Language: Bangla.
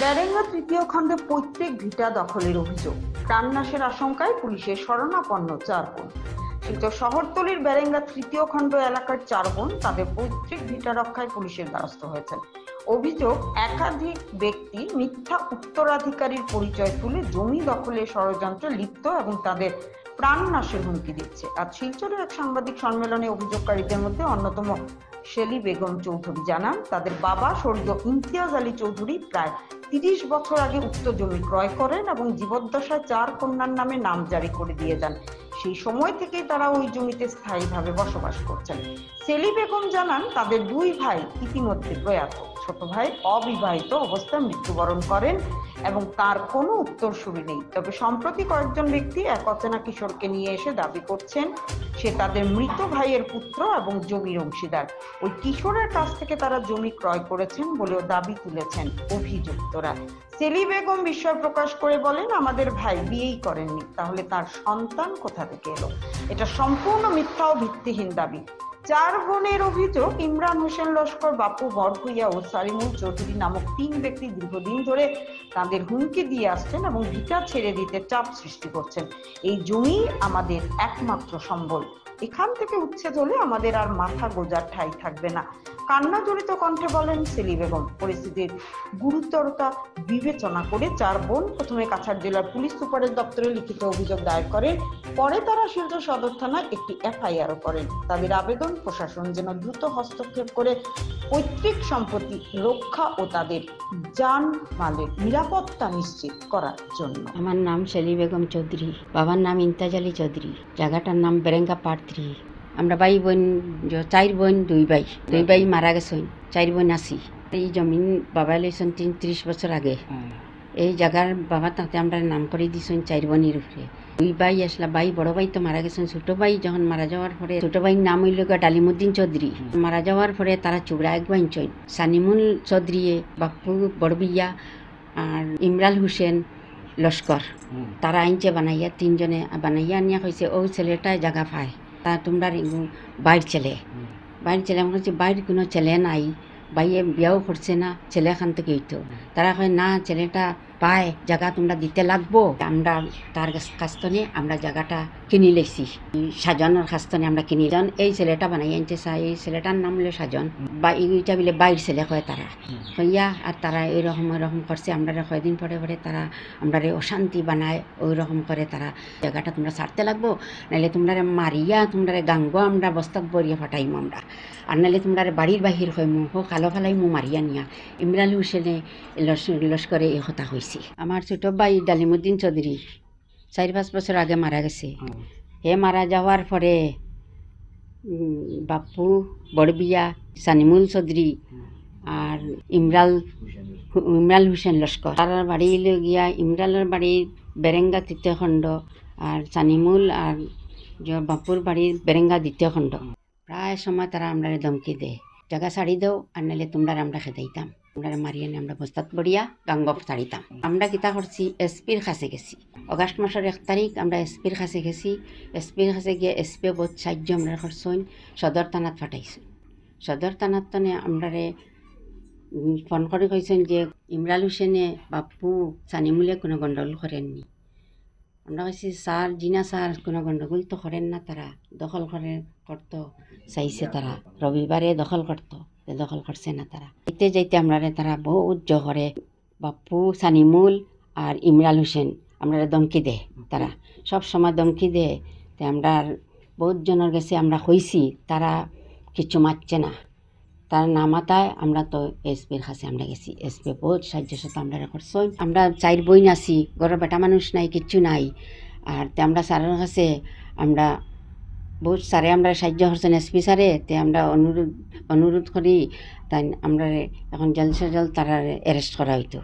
ব্যারেঙ্গা তৃতীয় খণ্ডে পৈতৃক ভিটা দখলের অভিযোগ, প্রাণনাশের আশঙ্কায় পুলিশের শরণাপন্ন 4 বোন। শিলচর শহরতলির ব্যারেঙ্গা তৃতীয় খণ্ড এলাকার 4 বোন তাদের পৈতৃক ভিটা রক্ষায় পুলিশের দ্বারস্থ হয়েছেন। অভিযোগ, একাধিক ব্যক্তি মিথ্যা উত্তরাধিকারীর পরিচয় তুলে জমি দখলের ষড়যন্ত্রে লিপ্ত এবং তাদের প্রাণনাশের হুমকি দিচ্ছে। আজ শিলচরের এক সাংবাদিক সম্মেলনে অভিযোগকারীদের মধ্যে অন্যতম শেলি বেগম চৌধুরী জানান, তাদের বাবা স্বর্গীয় ইমতিয়াজ আলী চৌধুরী প্রায় 30 বছর আগে উক্ত জমি ক্রয় করেন এবং জীবদ্দশায় 4 কন্যার নামে নাম জারি করে দিয়ে যান। সেই সময় থেকেই তারা ওই জমিতে স্থায়ীভাবে বসবাস করছেন। শেলি বেগম জানান, তাদের 2 ভাই ইতিমধ্যে প্রয়াত। ছোট ভাই অবিবাহিত অবস্থায় মৃত্যুবরণ করেন এবং তার কোনো উত্তরসূরি নেই। তবে সম্প্রতি কয়েকজন ব্যক্তি এক অচেনা কিশোরকে নিয়ে এসে দাবি করছেন সে তাদের মৃত ভাইয়ের পুত্র এবং জমির অংশীদার। ওই কিশোরের কাছ থেকে তারা জমি ক্রয় করেছেন বলেও দাবি তুলেছেন অভিযুক্তরা। শেলি বেগম বিস্ময় প্রকাশ করে বলেন, আমাদের ভাই বিয়েই করেননি, তাহলে তার সন্তান কোথা থেকে এলো? এটা সম্পূর্ণ মিথ্যা ও ভিত্তিহীন দাবি। 4 বোনের অভিযোগ, ইমরান হোসেন লস্কর, বাপু বরভুইয়া ও সালিমুল চৌধুরী নামক 3 ব্যক্তি দীর্ঘদিন ধরে তাদের হুমকি দিয়ে আসছেন এবং ভিটা ছেড়ে দিতে চাপ সৃষ্টি করছেন। এই জমি আমাদের একমাত্র সম্বল, এখান থেকে উচ্ছেদ হলে আমাদের আর মাথা গোজার ঠাঁই থাকবে না। কান্না জড়িত কণ্ঠে বলেন শেলি বেগম। পরিস্থিতির গুরুতরতা বিবেচনা করে 4 বোন প্রথমে কাছাড় জেলার পুলিশ সুপারের দপ্তরে লিখিত অভিযোগ দায়ের করে, পরে তারা শিলচর সদর থানায় একটি এফআইআরও করেন। তাদের আবেদন, প্রশাসন যেন দ্রুত হস্তক্ষেপ করে পৈতৃক সম্পত্তি রক্ষা ও তাদের জানমালের নিরাপত্তা নিশ্চিত করার জন্য। আমার নাম শেলি বেগম চৌধুরী, বাবার নাম ইমতিয়াজ আলী চৌধুরী, জায়গাটার নাম বেরেঙ্গা পার্ট 3। আমরা 4 বোন, 2 ভাই মারা গেছেন, 4 বোন আছি। এই জমিন বাবা লইছেন 30 বছর আগে। এই জায়গার বাবা তাতে আমরা নাম করে দিয়েছেন 4 বোনের উপরে। 2 ভাই আসলা, বড় ভাই তো মারা গেছেন। ছোট ভাই যখন মারা যাওয়ার পরে, ছোট ভাইয়ের নাম হইল ডালিমুদ্দিন চৌধুরী। মারা যাওয়ার পরে তারা চুবড়া এক বাইনছেন, সানিমুল চৌধুরী, বাপু বড়বিয়া আর ইমরান হোসেন লস্কর। তারা আইনছে বানাইয়া, 3 জনে বানাইয়া আনিয়া কইছে ও ছেলেটাই জায়গা পায়, তা তোমরা বাইর ছেলে আমার কাছে বাইর কোনো ছেলে নাই, ভাইয়ে বিয়াও করছে না, ছেলে এখান থেকে হইতো। তারা কয় না, ছেলেটা পায়, জায়গা তোমরা দিতে লাগবো। আমরা তার কাস্তনে আমরা জায়গাটা কিনি লেছি, সাজনের কাস্তনে আমরা কিনি। এই ছেলেটা বানাই আনতে চাই, এই ছেলেটার নাম হলো সাজন, বা এইটা বলে বাইর ছেলে কয় তারা কইয়া। আর তারা এরকম করছে। আমরা কয়দিন পরে তারা আমরা অশান্তি বানায়, ওই রকম করে তারা জায়গাটা তোমরা ছাড়তে লাগবো, নাহলে তোমরা মারিয়া তোমরা গাঙ্গ আমরা বস্তাক বরিয়া ফাটাইম আমরা, আর নাহলে তোমরা বাড়ির বাহির হইমু, হোক কালো ফালাইমু মারিয়া নিয়া। ইমরান হোসেনে লস্করে এই কথা হয়েছে। আমার ছোট ভাই ডালিমুদ্দিন চৌধুরী 4-5 বছর আগে মারা গেছে। হে মারা যাওয়ার পরে বাপু বড়বিয়া, সানিমুল চৌধুরী আর ইমরান হোসেন লস্কর, তার বাড়ি গিয়া ইমরানের বাড়ি বেরেঙ্গা 3য় খণ্ড, আর সানিমুল আর বাপুর বাড়ির বেরেঙ্গা 2য় খণ্ড। প্রায় সময় তারা আমরা ধমকি দেয়, জায়গা ছাড়ি দেও, আর নাহলে তোমরা আমরা খেদাইতাম, আমরা মারিয়ে নিয়ে আমরা বস্তাত বড়িয়া গাঙ্গ ছাড়িতাম। আমরা কিতা করছি, এসপির কাছে গেছি। অগাস্ট মাসের 1 তারিখ আমরা এসপির কাছে গেছি। এসপির কাছে গিয়ে এসপি বহুত সাহায্য আমরা করছেন, সদর থানাত ফাটাইছেন। সদর থানাত তনে আমরা ফোন করে কইছেন যে ইমরান হোসেনে বাপু সানিমুলে কোনো গন্ডগোল করেননি। আমরা কাছে স্যার, জিনা স্যার, কোনো গন্ডগোল তো করেন না, তারা দখল করতো চাইছে, তারা রবিবারে দখল করতো, দখল করছে না তারা। এতে যাইতে আমরা তারা বহুত জহরে বাপু, সানিমুল আর ইমরান হোসেন আমরা ধমকি দেয়, তারা সব সময় ধমকি দেয়। তো আমরা বহুত জনের কাছে আমরা কইছি, তারা কিছু মারছে না, তার না মাথায়। আমরা তো এসপির কাছে আমরা গেছি, এসপি বহুত সাহায্য সাথে আমরা করছি। আমরা 4 বোন আছি, ঘরের বেটা মানুষ নাই, কিচ্ছু নাই। আর তে আমরা স্যারের কাছে আমরা বহুত স্যারে আমরা সাহায্য করছেন, এসপি স্যারে। তে আমরা অনুরোধ করি, তাই আমরা এখন জলদি তারা অ্যারেস্ট করা হইতো।